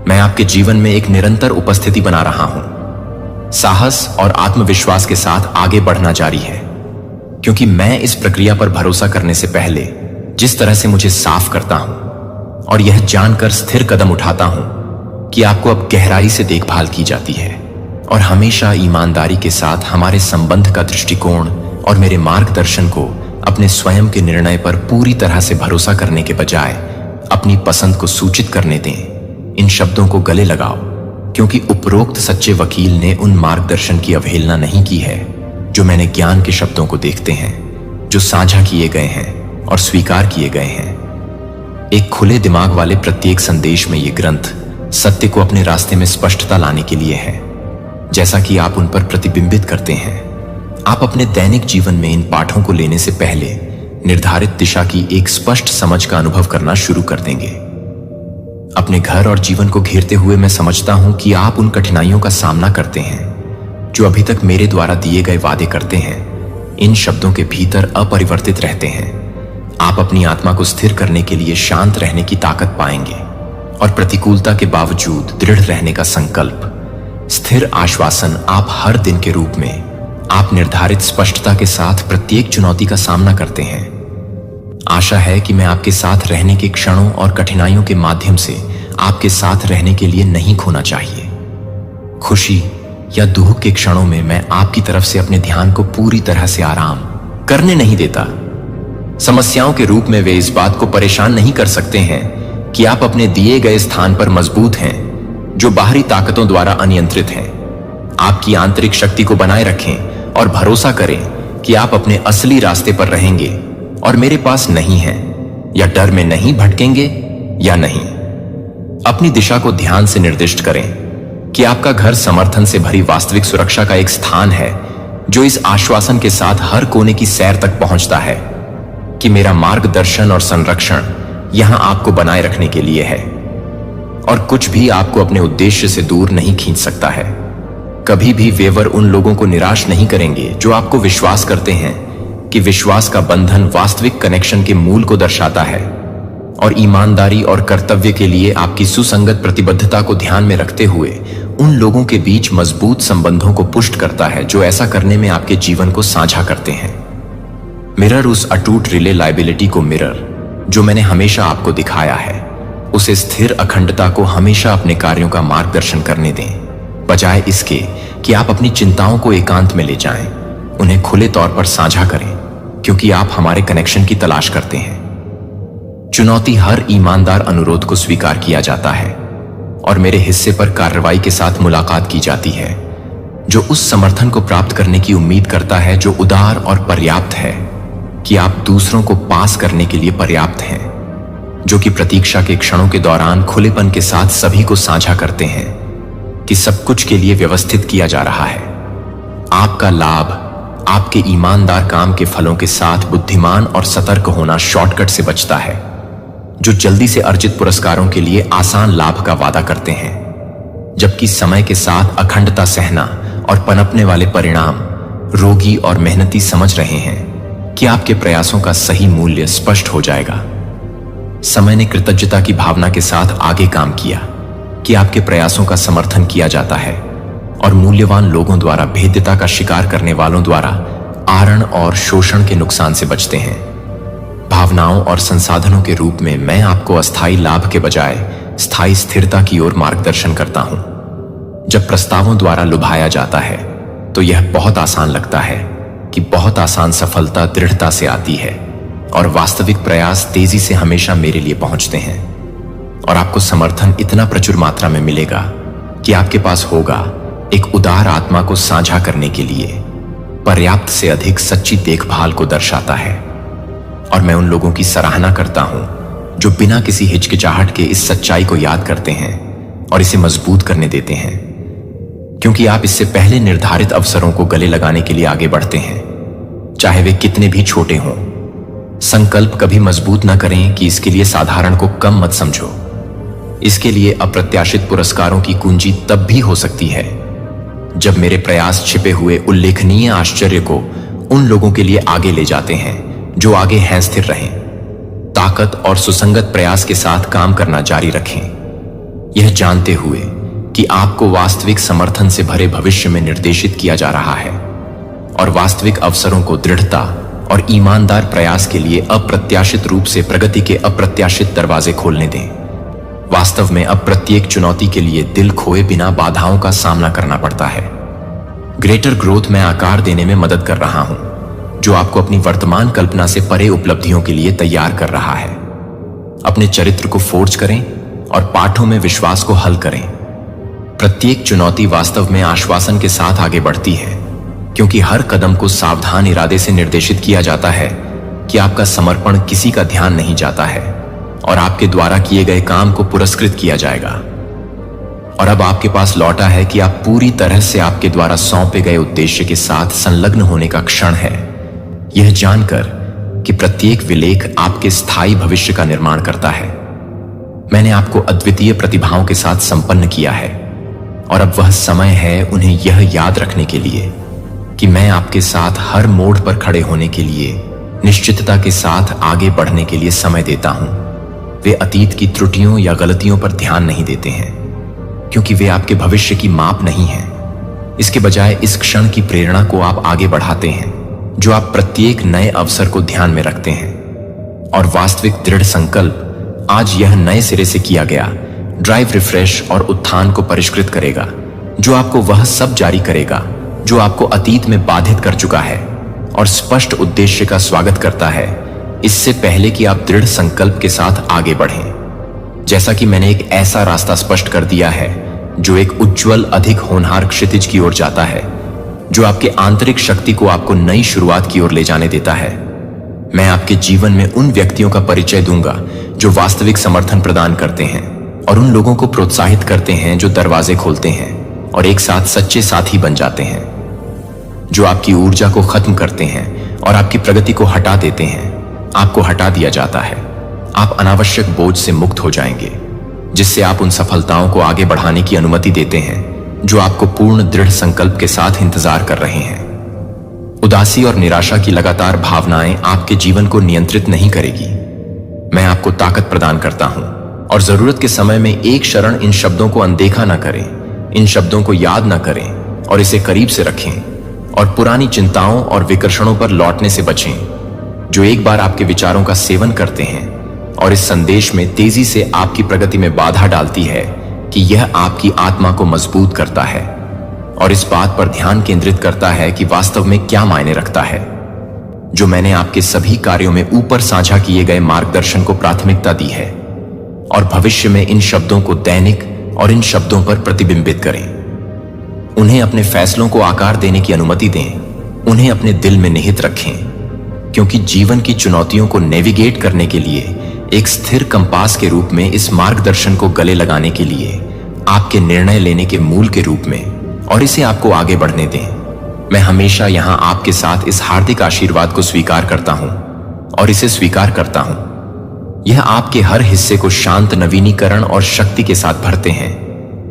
मैं आपके जीवन में एक निरंतर उपस्थिति बना रहा हूं। साहस और आत्मविश्वास के साथ आगे बढ़ना जारी है, क्योंकि मैं इस प्रक्रिया पर भरोसा करने से पहले जिस तरह से मुझे साफ करता हूं और यह जानकर स्थिर कदम उठाता हूं कि आपको अब गहराई से देखभाल की जाती है और हमेशा ईमानदारी के साथ हमारे संबंध का दृष्टिकोण और मेरे मार्गदर्शन को अपने स्वयं के निर्णय पर पूरी तरह से भरोसा करने के बजाय अपनी पसंद को सूचित करने दें। इन शब्दों को गले लगाओ, क्योंकि उपरोक्त सच्चे वकील ने उन मार्गदर्शन की अवहेलना नहीं की है जो मैंने ज्ञान के शब्दों को देखते हैं, जो साझा किए गए हैं और स्वीकार किए गए हैं। एक खुले दिमाग वाले प्रत्येक संदेश में ये ग्रंथ सत्य को अपने रास्ते में स्पष्टता लाने के लिए है, जैसा कि आप उन पर प्रतिबिंबित करते हैं। आप अपने दैनिक जीवन में इन पाठों को लेने से पहले निर्धारित दिशा की एक स्पष्ट समझ का अनुभव करना शुरू कर देंगे। अपने घर और जीवन को घेरते हुए मैं समझता हूं कि आप उन कठिनाइयों का सामना करते हैं जो अभी तक मेरे द्वारा दिए गए वादे करते हैं इन शब्दों के भीतर अपरिवर्तित रहते हैं। आप अपनी आत्मा को स्थिर करने के लिए शांत रहने की ताकत पाएंगे और प्रतिकूलता के बावजूद दृढ़ रहने का संकल्प, स्थिर आश्वासन आप हर दिन के रूप में आप निर्धारित स्पष्टता के साथ प्रत्येक चुनौती का सामना करते हैं। आशा है कि मैं आपके साथ रहने के क्षणों और कठिनाइयों के माध्यम से आपके साथ रहने के लिए नहीं खोना चाहिए। खुशी या दुख के क्षणों में मैं आपकी तरफ से अपने ध्यान को पूरी तरह से आराम करने नहीं देता। समस्याओं के रूप में वे इस बात को परेशान नहीं कर सकते हैं कि आप अपने दिए गए स्थान पर मजबूत हैं, जो बाहरी ताकतों द्वारा अनियंत्रित हैं। आपकी आंतरिक शक्ति को बनाए रखें और भरोसा करें कि आप अपने असली रास्ते पर रहेंगे और मेरे पास नहीं हैं, या डर में नहीं भटकेंगे या नहीं। अपनी दिशा को ध्यान से निर्दिष्ट करें कि आपका घर समर्थन से भरी वास्तविक सुरक्षा का एक स्थान है, जो इस आश्वासन के साथ हर कोने की सैर तक पहुंचता है कि मेरा मार्गदर्शन और संरक्षण यहां आपको बनाए रखने के लिए है, और कुछ भी आपको अपने उद्देश्य से दूर नहीं खींच सकता है। कभी भी वेवर उन लोगों को निराश नहीं करेंगे जो आपको विश्वास करते हैं कि विश्वास का बंधन वास्तविक कनेक्शन के मूल को दर्शाता है, और ईमानदारी और कर्तव्य के लिए आपकी सुसंगत प्रतिबद्धता को ध्यान में रखते हुए उन लोगों के बीच मजबूत संबंधों को पुष्ट करता है जो ऐसा करने में आपके जीवन को साझा करते हैं। मिरर उस अटूट रिलायबिलिटी को मिरर जो मैंने हमेशा आपको दिखाया है, उसे स्थिर अखंडता को हमेशा अपने कार्यों का मार्गदर्शन करने दें, बजाय इसके कि आप अपनी चिंताओं को एकांत में ले जाएं। उन्हें खुले तौर पर साझा करें, क्योंकि आप हमारे कनेक्शन की तलाश करते हैं। चुनौती हर ईमानदार अनुरोध को स्वीकार किया जाता है, और मेरे हिस्से पर कार्रवाई के साथ मुलाकात की जाती है, जो उस समर्थन को प्राप्त करने की उम्मीद करता है जो उदार और पर्याप्त है, कि आप दूसरों को पास करने के लिए पर्याप्त हैं, जो कि प्रतीक्षा के क्षणों के दौरान खुलेपन के साथ सभी को साझा करते हैं कि सब कुछ के लिए व्यवस्थित किया जा रहा है। आपका लाभ आपके ईमानदार काम के फलों के साथ बुद्धिमान और सतर्क होना शॉर्टकट से बचता है, जो जल्दी से अर्जित पुरस्कारों के लिए आसान लाभ का वादा करते हैं, जबकि समय के साथ अखंडता सहना और पनपने वाले परिणाम रोगी और मेहनती समझ रहे हैं कि आपके प्रयासों का सही मूल्य स्पष्ट हो जाएगा। समय ने कृतज्ञता की भावना के साथ आगे काम किया कि आपके प्रयासों का समर्थन किया जाता है, और मूल्यवान लोगों द्वारा भेद्यता का शिकार करने वालों द्वारा आरण और शोषण के नुकसान से बचते हैं। भावनाओं और संसाधनों के रूप में मैं आपको अस्थायी लाभ के बजाय स्थायी स्थिरता की ओर मार्गदर्शन करता हूं। जब प्रस्तावों द्वारा लुभाया जाता है तो यह बहुत आसान लगता है कि बहुत आसान सफलता दृढ़ता से आती है, और वास्तविक प्रयास तेजी से हमेशा मेरे लिए पहुंचते हैं, और आपको समर्थन इतना प्रचुर मात्रा में मिलेगा कि आपके पास होगा एक उदार आत्मा को साझा करने के लिए पर्याप्त से अधिक सच्ची देखभाल को दर्शाता है। और मैं उन लोगों की सराहना करता हूं जो बिना किसी हिचकिचाहट के इस सच्चाई को याद करते हैं और इसे मजबूत करने देते हैं, क्योंकि आप इससे पहले निर्धारित अवसरों को गले लगाने के लिए आगे बढ़ते हैं, चाहे वे कितने भी छोटे हों। संकल्प कभी मजबूत न करें कि इसके लिए साधारण को कम मत समझो। इसके लिए अप्रत्याशित पुरस्कारों की कुंजी तब भी हो सकती है जब मेरे प्रयास छिपे हुए उल्लेखनीय आश्चर्य को उन लोगों के लिए आगे ले जाते हैं जो आगे हैं स्थिर रहें। ताकत और सुसंगत प्रयास के साथ काम करना जारी रखें, यह जानते हुए कि आपको वास्तविक समर्थन से भरे भविष्य में निर्देशित किया जा रहा है, और वास्तविक अवसरों को दृढ़ता और ईमानदार प्रयास के लिए अप्रत्याशित रूप से प्रगति के अप्रत्याशित दरवाजे खोलने दें। वास्तव में अब प्रत्येक चुनौती के लिए दिल खोए बिना बाधाओं का सामना करना पड़ता है। ग्रेटर ग्रोथ में आकार देने में मदद कर रहा हूं, जो आपको अपनी वर्तमान कल्पना से परे उपलब्धियों के लिए तैयार कर रहा है। अपने चरित्र को फोर्ज करें और पाठों में विश्वास को हल करें। प्रत्येक चुनौती वास्तव में आश्वासन के साथ आगे बढ़ती है, क्योंकि हर कदम को सावधान इरादे से निर्देशित किया जाता है कि आपका समर्पण किसी का ध्यान नहीं जाता है, और आपके द्वारा किए गए काम को पुरस्कृत किया जाएगा। और अब आपके पास लौटा है कि आप पूरी तरह से आपके द्वारा सौंपे गए उद्देश्य के साथ संलग्न होने का क्षण है, यह जानकर कि प्रत्येक विलेख आपके स्थायी भविष्य का निर्माण करता है। मैंने आपको अद्वितीय प्रतिभाओं के साथ संपन्न किया है, और अब वह समय है उन्हें यह याद रखने के लिए कि मैं आपके साथ हर मोड़ पर खड़े होने के लिए निश्चितता के साथ आगे बढ़ने के लिए समय देता हूं। वे अतीत की त्रुटियों या गलतियों पर ध्यान नहीं देते हैं, क्योंकि वे आपके भविष्य की माप नहीं हैं। इसके बजाय इस क्षण की प्रेरणा को आप आगे बढ़ाते हैं, जो आप प्रत्येक नए अवसर को ध्यान में रखते हैं। और वास्तविक दृढ़ संकल्प आज यह नए सिरे से किया गया ड्राइव, रिफ्रेश और उत्थान को परिष्कृत करेगा, जो आपको वह सब जारी करेगा जो आपको अतीत में बाधित कर चुका है और स्पष्ट उद्देश्य का स्वागत करता है, इससे पहले कि आप दृढ़ संकल्प के साथ आगे बढ़ें। जैसा कि मैंने एक ऐसा रास्ता स्पष्ट कर दिया है जो एक उज्जवल, अधिक होनहार क्षितिज की ओर जाता है, जो आपके आंतरिक शक्ति को आपको नई शुरुआत की ओर ले जाने देता है। मैं आपके जीवन में उन व्यक्तियों का परिचय दूंगा जो वास्तविक समर्थन प्रदान करते हैं और उन लोगों को प्रोत्साहित करते हैं जो दरवाजे खोलते हैं और एक साथ सच्चे साथी बन जाते हैं, जो आपकी ऊर्जा को खत्म करते हैं और आपकी प्रगति को हटा देते हैं। आपको हटा दिया जाता है, आप अनावश्यक बोझ से मुक्त हो जाएंगे, जिससे आप उन सफलताओं को आगे बढ़ाने की अनुमति देते हैं जो आपको पूर्ण दृढ़ संकल्प के साथ इंतजार कर रहे हैं। उदासी और निराशा की लगातार भावनाएं आपके जीवन को नियंत्रित नहीं करेगी। मैं आपको ताकत प्रदान करता हूं और जरूरत के समय में एक क्षण इन शब्दों को अनदेखा न करें, इन शब्दों को याद न करें और इसे करीब से रखें और पुरानी चिंताओं और विकर्षणों पर लौटने से बचें जो एक बार आपके विचारों का सेवन करते हैं और इस संदेश में तेजी से आपकी प्रगति में बाधा डालती है कि यह आपकी आत्मा को मजबूत करता है और इस बात पर ध्यान केंद्रित करता है कि वास्तव में क्या मायने रखता है। जो मैंने आपके सभी कार्यों में ऊपर साझा किए गए मार्गदर्शन को प्राथमिकता दी है और भविष्य में इन शब्दों को दैनिक और इन शब्दों पर प्रतिबिंबित करें। उन्हें अपने फैसलों को आकार देने की अनुमति दें, उन्हें अपने दिल में निहित रखें, क्योंकि जीवन की चुनौतियों को नेविगेट करने के लिए एक स्थिर कंपास के रूप में इस मार्गदर्शन को गले लगाने के लिए आपके निर्णय लेने के मूल के रूप में और इसे आपको आगे बढ़ने दें। मैं हमेशा यहां आपके साथ इस हार्दिक आशीर्वाद को स्वीकार करता हूं और इसे स्वीकार करता हूं। यह आपके हर हिस्से को शांत, नवीनीकरण और शक्ति के साथ भरते हैं।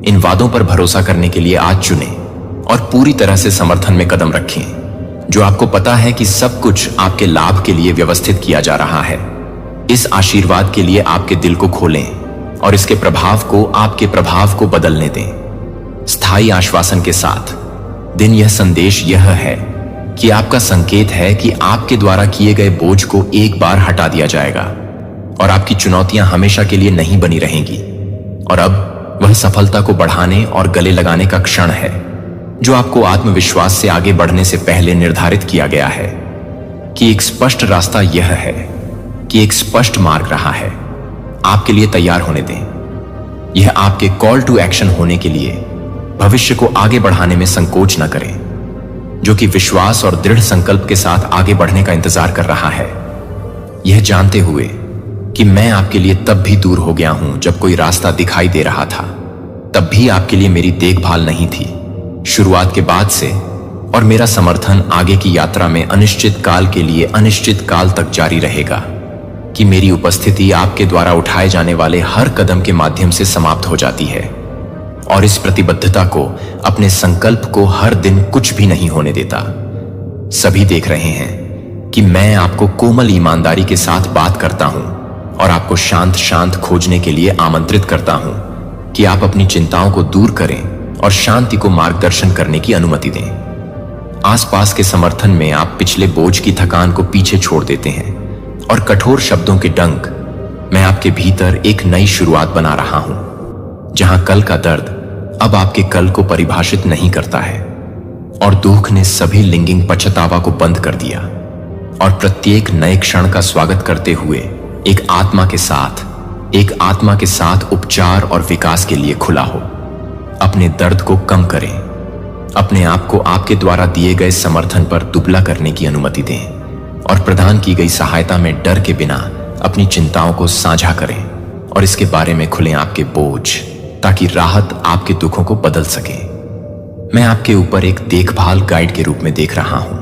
इन वादों पर भरोसा करने के लिए आज चुनें और पूरी तरह से समर्थन में कदम रखें, जो आपको पता है कि सब कुछ आपके लाभ के लिए व्यवस्थित किया जा रहा है। इस आशीर्वाद के लिए आपके दिल को खोलें और इसके प्रभाव को आपके प्रभाव को बदलने दें। स्थायी आश्वासन के साथ दिन यह संदेश यह है कि आपका संकेत है कि आपके द्वारा किए गए बोझ को एक बार हटा दिया जाएगा और आपकी चुनौतियां हमेशा के लिए नहीं बनी रहेंगी। और अब वह सफलता को बढ़ाने और गले लगाने का क्षण है जो आपको आत्मविश्वास से आगे बढ़ने से पहले निर्धारित किया गया है कि एक स्पष्ट रास्ता यह है कि एक स्पष्ट मार्ग रहा है। आपके लिए तैयार होने दें। यह आपके कॉल टू एक्शन होने के लिए भविष्य को आगे बढ़ाने में संकोच न करें, जो कि विश्वास और दृढ़ संकल्प के साथ आगे बढ़ने का इंतजार कर रहा है, यह जानते हुए कि मैं आपके लिए तब भी दूर हो गया हूं जब कोई रास्ता दिखाई दे रहा था। तब भी आपके लिए मेरी देखभाल नहीं थी शुरुआत के बाद से, और मेरा समर्थन आगे की यात्रा में अनिश्चित काल के लिए अनिश्चित काल तक जारी रहेगा कि मेरी उपस्थिति आपके द्वारा उठाए जाने वाले हर कदम के माध्यम से समाप्त हो जाती है और इस प्रतिबद्धता को, अपने संकल्प को हर दिन कुछ भी नहीं होने देता। सभी देख रहे हैं कि मैं आपको कोमल ईमानदारी के साथ बात करता हूं और आपको शांत शांत खोजने के लिए आमंत्रित करता हूं कि आप अपनी चिंताओं को दूर करें और शांति को मार्गदर्शन करने की अनुमति दें। आसपास के समर्थन में आप पिछले बोझ की थकान को पीछे छोड़ देते हैं और कठोर शब्दों के डंक, मैं आपके भीतर एक नई शुरुआत बना रहा हूं, जहां कल का दर्द अब आपके कल को परिभाषित नहीं करता है और दुख ने सभी लिंगिंग पछतावा को बंद कर दिया और प्रत्येक नए क्षण का स्वागत करते हुए एक आत्मा के साथ उपचार और विकास के लिए खुला हो। अपने दर्द को कम करें, अपने आप को आपके द्वारा दिए गए समर्थन पर दुबला करने की अनुमति दें और प्रदान की गई सहायता में डर के बिना अपनी चिंताओं को साझा करें और इसके बारे में खुलें आपके बोझ, ताकि राहत आपके दुखों को बदल सके। मैं आपके ऊपर एक देखभाल गाइड के रूप में देख रहा हूं,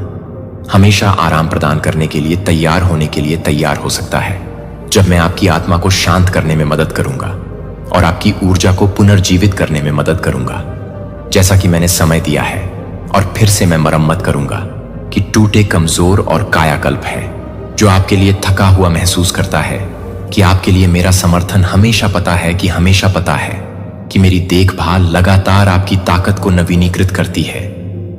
हमेशा आराम प्रदान करने के लिए तैयार होने के लिए तैयार हो सकता है जब मैं आपकी आत्मा को शांत करने में मदद करूंगा और आपकी ऊर्जा को पुनर्जीवित करने में मदद करूंगा, जैसा कि मैंने समय दिया है। और फिर से मैं मरम्मत करूंगा कि टूटे, कमजोर और कायाकल्प है जो आपके लिए थका हुआ महसूस करता है, कि आपके लिए मेरा समर्थन हमेशा पता है कि मेरी देखभाल लगातार आपकी ताकत को नवीनीकृत करती है।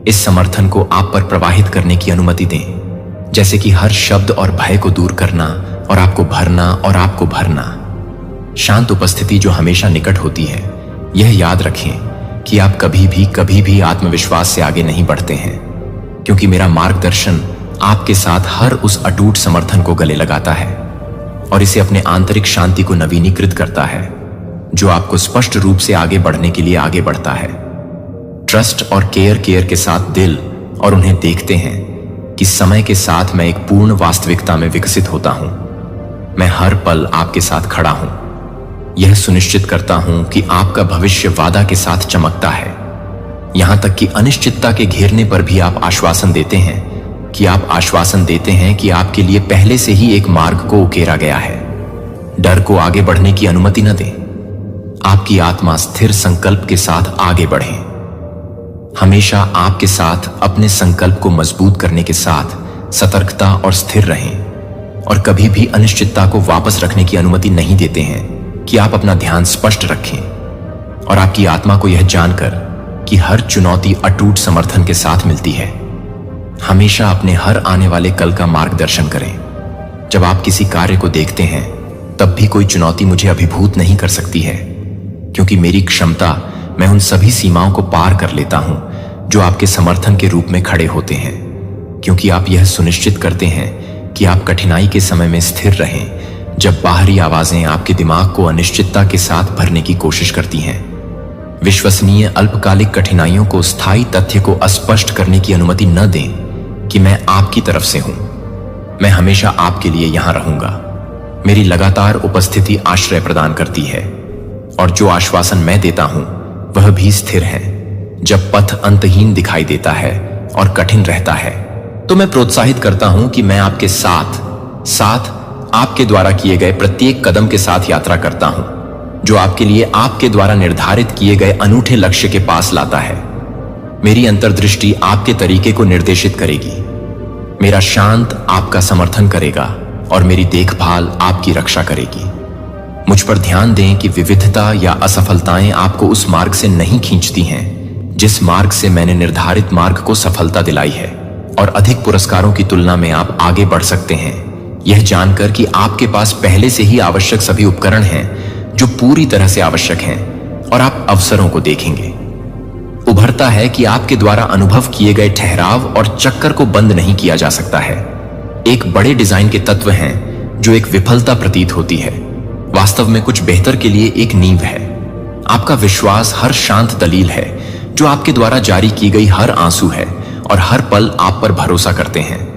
इस समर्थन को आप पर प्रवाहित करने की अनुमति दें, जैसे कि हर शब्द और भय को दूर करना और आपको भरना शांत उपस्थिति जो हमेशा निकट होती है। यह याद रखें कि आप कभी भी आत्मविश्वास से आगे नहीं बढ़ते हैं, क्योंकि मेरा मार्गदर्शन आपके साथ हर उस अटूट समर्थन को गले लगाता है और इसे अपने आंतरिक शांति को नवीनीकृत करता है, जो आपको स्पष्ट रूप से आगे बढ़ने के लिए आगे बढ़ता है। ट्रस्ट और केयर के साथ दिल और उन्हें देखते हैं कि समय के साथ मैं एक पूर्ण वास्तविकता में विकसित होता हूं। मैं हर पल आपके साथ खड़ा हूं। यह सुनिश्चित करता हूं कि आपका भविष्य वादा के साथ चमकता है, यहां तक कि अनिश्चितता के घेरने पर भी आप आश्वासन देते हैं कि आपके लिए पहले से ही एक मार्ग को उकेरा गया है। डर को आगे बढ़ने की अनुमति न दें। आपकी आत्मा स्थिर संकल्प के साथ आगे बढ़े। हमेशा आपके साथ अपने संकल्प को मजबूत करने के साथ सतर्कता और स्थिर रहें, और कभी भी अनिश्चितता को वापस रखने की अनुमति नहीं देते हैं कि आप अपना ध्यान स्पष्ट रखें। और आपकी आत्मा को यह जानकर कि हर चुनौती अटूट समर्थन के साथ मिलती है। हमेशा अपने हर आने वाले कल का मार्गदर्शन करें। जब आप किसी कार्य को देखते हैं, तब भी कोई चुनौती मुझे अभिभूत नहीं कर सकती है, क्योंकि मेरी क्षमता, मैं उन सभी सीमाओं को पार कर लेता हूं जो आपके समर्थन के रूप में खड़े होते हैं, क्योंकि आप यह सुनिश्चित करते हैं कि आप कठिनाई के समय में स्थिर रहें, जब बाहरी आवाजें आपके दिमाग को अनिश्चितता के साथ भरने की कोशिश करती हैं। विश्वसनीय अल्पकालिक कठिनाइयों को स्थायी तथ्य को अस्पष्ट करने की अनुमति न दें कि मैं आपकी तरफ से हूं। मैं हमेशा आपके लिए यहां रहूंगा। मेरी लगातार उपस्थिति आश्रय प्रदान करती है, और जो आश्वासन मैं देता हूं वह भी स्थिर है। जब पथ अंतहीन दिखाई देता है और कठिन रहता है, तो मैं प्रोत्साहित करता हूं कि मैं आपके साथ आपके द्वारा किए गए प्रत्येक कदम के साथ यात्रा करता हूं, जो आपके लिए आपके द्वारा निर्धारित किए गए अनूठे लक्ष्य के पास लाता है। मेरी अंतर्दृष्टि आपके तरीके को निर्देशित करेगी। मेरा शांत आपका समर्थन करेगा और मेरी देखभाल आपकी रक्षा करेगी। मुझ पर ध्यान दें कि विविधता या असफलताएं आपको उस मार्ग से नहीं खींचती हैं जिस मार्ग से मैंने निर्धारित मार्ग को सफलता दिलाई है, और अधिक पुरस्कारों की तुलना में आप आगे बढ़ सकते हैं, यह जानकर कि आपके पास पहले से ही आवश्यक सभी उपकरण हैं जो पूरी तरह से आवश्यक हैं, और आप अवसरों को देखेंगे। उभरता है कि आपके द्वारा अनुभव किए गए ठहराव और चक्कर को बंद नहीं किया जा सकता है। एक बड़े डिजाइन के तत्व हैं जो एक विफलता प्रतीत होती है, वास्तव में कुछ बेहतर के लिए एक नींव है। आपका विश्वास हर शांत दलील है जो आपके द्वारा जारी की गई हर आंसू है, और हर पल आप पर भरोसा करते हैं।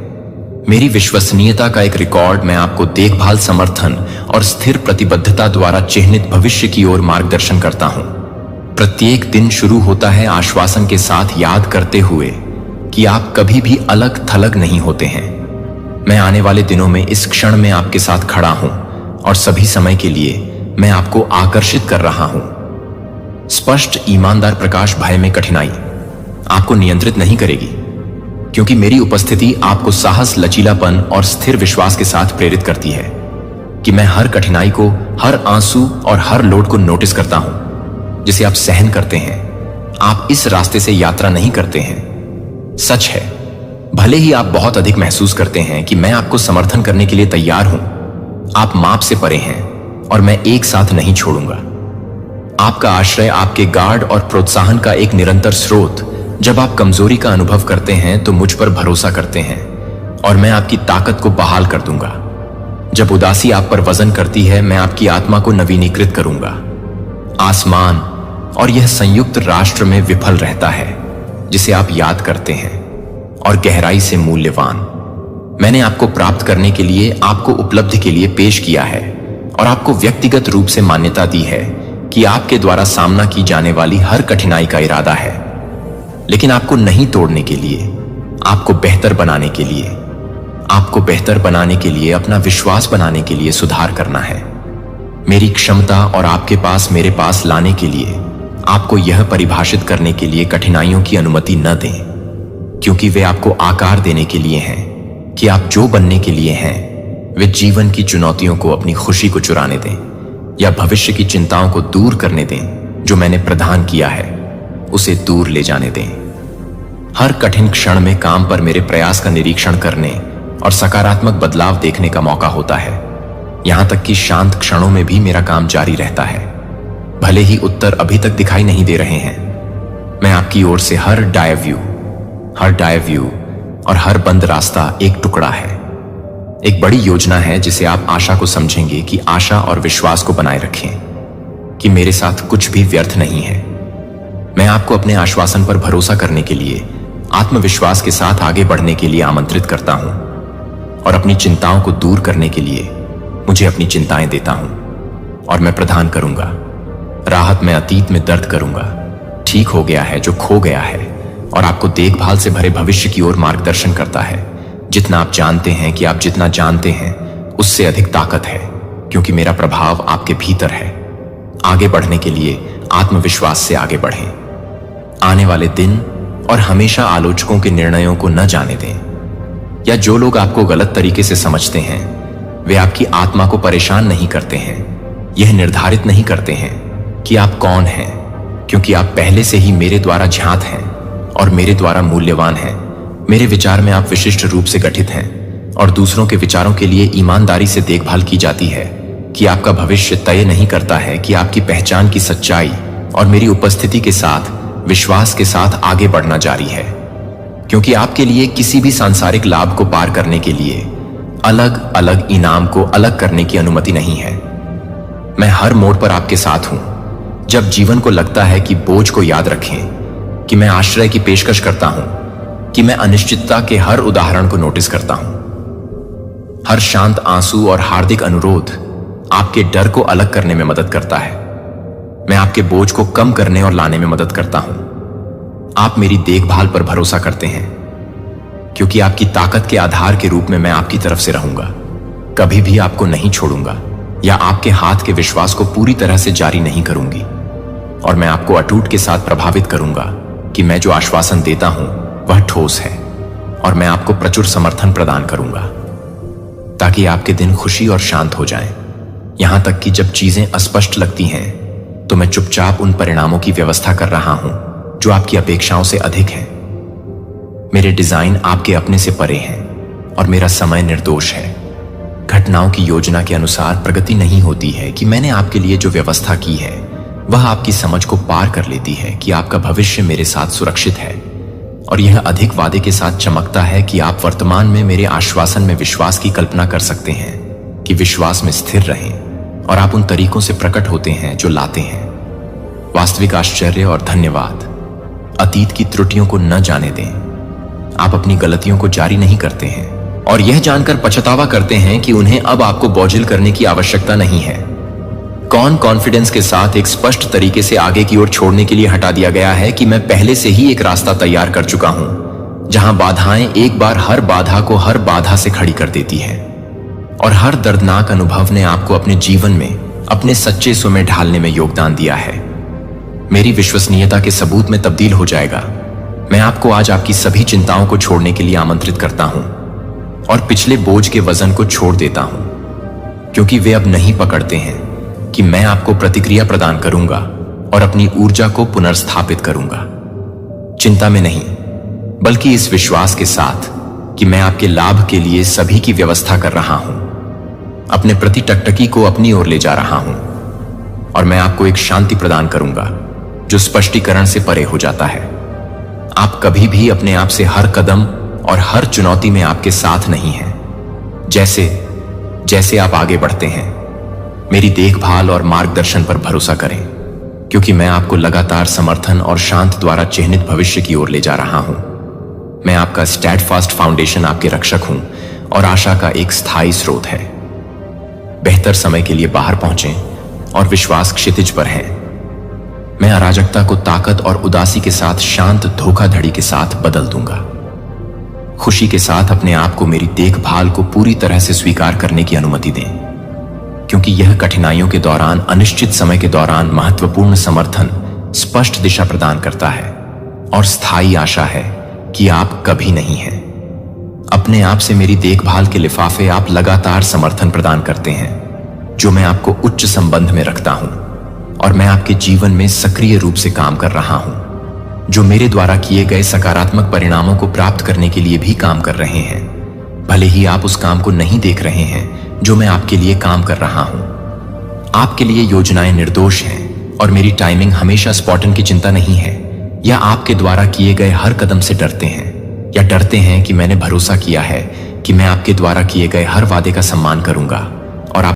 मेरी विश्वसनीयता का एक रिकॉर्ड मैं आपको देखभाल, समर्थन और स्थिर प्रतिबद्धता द्वारा चिह्नित भविष्य की ओर मार्गदर्शन करता हूं। प्रत्येक दिन शुरू होता है आश्वासन के साथ याद करते हुए कि आप कभी भी अलग थलग नहीं होते हैं। मैं आने वाले दिनों में इस क्षण में आपके साथ खड़ा हूं, और सभी समय के लिए मैं आपको आकर्षित कर रहा हूं। स्पष्ट ईमानदार प्रकाश भय में कठिनाई आपको नियंत्रित नहीं करेगी, क्योंकि मेरी उपस्थिति आपको साहस, लचीलापन और स्थिर विश्वास के साथ प्रेरित करती है कि मैं हर कठिनाई को, हर आंसू और हर लोड को नोटिस करता हूं जिसे आप सहन करते हैं। आप इस रास्ते से यात्रा नहीं करते हैं। सच है, भले ही आप बहुत अधिक महसूस करते हैं कि मैं आपको समर्थन करने के लिए तैयार हूं, आप माप से परे हैं, और मैं एक साथ नहीं छोड़ूंगा। आपका आश्रय, आपके गार्ड और प्रोत्साहन का एक निरंतर स्रोत। जब आप कमजोरी का अनुभव करते हैं तो मुझ पर भरोसा करते हैं, और मैं आपकी ताकत को बहाल कर दूंगा। जब उदासी आप पर वजन करती है, मैं आपकी आत्मा को नवीनीकृत करूंगा। आसमान और यह संयुक्त राष्ट्र में विफल रहता है जिसे आप याद करते हैं, और गहराई से मूल्यवान। मैंने आपको प्राप्त करने के लिए, आपको उपलब्धि के लिए पेश किया है, और आपको व्यक्तिगत रूप से मान्यता दी है कि आपके द्वारा सामना की जाने वाली हर कठिनाई का इरादा है, लेकिन आपको नहीं तोड़ने के लिए, आपको बेहतर बनाने के लिए, अपना विश्वास बनाने के लिए सुधार करना है। मेरी क्षमता और आपके पास मेरे पास लाने के लिए, आपको यह परिभाषित करने के लिए कठिनाइयों की अनुमति न दें, क्योंकि वे आपको आकार देने के लिए हैं कि आप जो बनने के लिए हैं। वे जीवन की चुनौतियों को अपनी खुशी को चुराने दें, या भविष्य की चिंताओं को दूर करने दें जो मैंने प्रदान किया है, उसे दूर ले जाने दें। हर कठिन क्षण में काम पर मेरे प्रयास का निरीक्षण करने और सकारात्मक बदलाव देखने का मौका होता है। यहां तक कि शांत क्षणों में भी मेरा काम जारी रहता है, भले ही उत्तर अभी तक दिखाई नहीं दे रहे हैं। मैं आपकी ओर से हर डाय व्यू और हर बंद रास्ता एक टुकड़ा है, एक बड़ी योजना है जिसे आप आशा को समझेंगे कि आशा और विश्वास को बनाए रखें कि मेरे साथ कुछ भी व्यर्थ नहीं है। मैं आपको अपने आश्वासन पर भरोसा करने के लिए, आत्मविश्वास के साथ आगे बढ़ने के लिए आमंत्रित करता हूं और अपनी चिंताओं को दूर करने के लिए मुझे अपनी चिंताएं देता हूं और मैं प्रदान करूंगा राहत। मैं अतीत में दर्द करूंगा, ठीक हो गया है जो खो गया है, और आपको देखभाल से भरे भविष्य की ओर मार्गदर्शन करता है। जितना आप जानते हैं कि आप जितना जानते हैं उससे अधिक ताकत है, क्योंकि मेरा प्रभाव आपके भीतर है। आगे बढ़ने के लिए आत्मविश्वास से आगे बढ़ें। आने वाले दिन और हमेशा आलोचकों के निर्णयों को न जाने दें, या जो लोग आपको गलत तरीके से समझते हैं वे आपकी आत्मा को परेशान नहीं करते हैं, यह निर्धारित नहीं करते हैं कि आप कौन हैं, क्योंकि आप पहले से ही मेरे द्वारा ज्ञात हैं और मेरे द्वारा मूल्यवान हैं। मेरे विचार में आप विशिष्ट रूप से गठित हैं और दूसरों के विचारों के लिए ईमानदारी से देखभाल की जाती है कि आपका भविष्य तय नहीं करता है कि आपकी पहचान की सच्चाई और मेरी उपस्थिति के साथ विश्वास के साथ आगे बढ़ना जारी है, क्योंकि आपके लिए किसी भी सांसारिक लाभ को पार करने के लिए अलग अलग इनाम को अलग करने की अनुमति नहीं है। मैं हर मोड़ पर आपके साथ हूं। जब जीवन को लगता है कि बोझ को याद रखें कि मैं आश्रय की पेशकश करता हूं, कि मैं अनिश्चितता के हर उदाहरण को नोटिस करता हूं। हर शांत आंसू और हार्दिक अनुरोध आपके डर को अलग करने में मदद करता है। मैं आपके बोझ को कम करने और लाने में मदद करता हूं। आप मेरी देखभाल पर भरोसा करते हैं, क्योंकि आपकी ताकत के आधार के रूप में मैं आपकी तरफ से रहूंगा। कभी भी आपको नहीं छोड़ूंगा या आपके हाथ के विश्वास को पूरी तरह से जारी नहीं करूंगी, और मैं आपको अटूट के साथ प्रभावित करूंगा कि मैं जो आश्वासन देता हूं वह ठोस है, और मैं आपको प्रचुर समर्थन प्रदान करूंगा ताकि आपके दिन खुशी और शांत हो जाएं। यहां तक कि जब चीजें अस्पष्ट लगती हैं तो मैं चुपचाप उन परिणामों की व्यवस्था कर रहा हूं जो आपकी अपेक्षाओं से अधिक हैं। मेरे डिजाइन आपके अपने से परे हैं और मेरा समय निर्दोष है। घटनाओं की योजना के अनुसार प्रगति नहीं होती है कि मैंने आपके लिए जो व्यवस्था की है वह आपकी समझ को पार कर लेती है कि आपका भविष्य मेरे साथ सुरक्षित है, और यह अधिक वादे के साथ चमकता है कि आप वर्तमान में मेरे आश्वासन में विश्वास की कल्पना कर सकते हैं कि विश्वास में स्थिर रहें, और आप उन तरीकों से प्रकट होते हैं जो लाते हैं वास्तविक आश्चर्य और धन्यवाद। अतीत की त्रुटियों को न जाने दें। आप अपनी गलतियों को जारी नहीं करते हैं और यह जानकर पछतावा करते हैं कि उन्हें अब आपको बोझिल करने की आवश्यकता नहीं है। कॉन्फिडेंस के साथ एक स्पष्ट तरीके से आगे की ओर छोड़ने के लिए हटा दिया गया है कि मैं पहले से ही एक रास्ता तैयार कर चुका हूं, जहां बाधाएं एक बार हर बाधा को हर बाधा से खड़ी कर देती हैं, और हर दर्दनाक अनुभव ने आपको अपने जीवन में अपने सच्चे स्व में ढालने में योगदान दिया है। मेरी विश्वसनीयता के सबूत में तब्दील हो जाएगा। मैं आपको आज आपकी सभी चिंताओं को छोड़ने के लिए आमंत्रित करता हूं और पिछले बोझ के वजन को छोड़ देता हूं, क्योंकि वे अब नहीं पकड़ते हैं कि मैं आपको प्रतिक्रिया प्रदान करूंगा और अपनी ऊर्जा को पुनर्स्थापित करूंगा। चिंता में नहीं, बल्कि इस विश्वास के साथ कि मैं आपके लाभ के लिए सभी की व्यवस्था कर रहा हूं, अपने प्रति टकटकी को अपनी ओर ले जा रहा हूं, और मैं आपको एक शांति प्रदान करूंगा जो स्पष्टीकरण से परे हो जाता है। आप कभी भी अपने आप से हर कदम और हर चुनौती में आपके साथ नहीं हैं। जैसे जैसे आप आगे बढ़ते हैं, मेरी देखभाल और मार्गदर्शन पर भरोसा करें, क्योंकि मैं आपको लगातार समर्थन और शांत द्वारा चिह्नित भविष्य की ओर ले जा रहा हूं। मैं आपका स्टैडफास्ट फाउंडेशन, आपके रक्षक हूं और आशा का एक स्थायी स्रोत है। बेहतर समय के लिए बाहर पहुंचें और विश्वास क्षितिज पर है। मैं अराजकता को ताकत और उदासी के साथ शांत धोखाधड़ी के साथ बदल दूंगा। खुशी के साथ अपने आप को मेरी देखभाल को पूरी तरह से स्वीकार करने की अनुमति दें, क्योंकि यह कठिनाइयों के दौरान, अनिश्चित समय के दौरान महत्वपूर्ण समर्थन, स्पष्ट दिशा प्रदान करता है और स्थायी आशा है कि आप कभी नहीं हैं। अपने आप से मेरी देखभाल के लिफाफे आप लगातार समर्थन प्रदान करते हैं, जो मैं आपको उच्च संबंध में रखता हूं, और मैं आपके जीवन में सक्रिय रूप से काम कर रहा हूं, जो मेरे द्वारा किए गए सकारात्मक परिणामों को प्राप्त करने के लिए भी काम कर रहे हैं। भले ही आप उस काम को नहीं देख रहे हैं जो मैं आपके लिए काम कर रहा हूं। आपके लिए योजनाएं निर्दोष हैं और मेरी टाइमिंग हमेशा स्पॉटन की चिंता नहीं है। या आपके द्वारा किए गए हर कदम से डरते हैं, या डरते हैं कि मैंने भरोसा किया है कि मैं आपके द्वारा किए गए हर वादे का सम्मान करूंगा।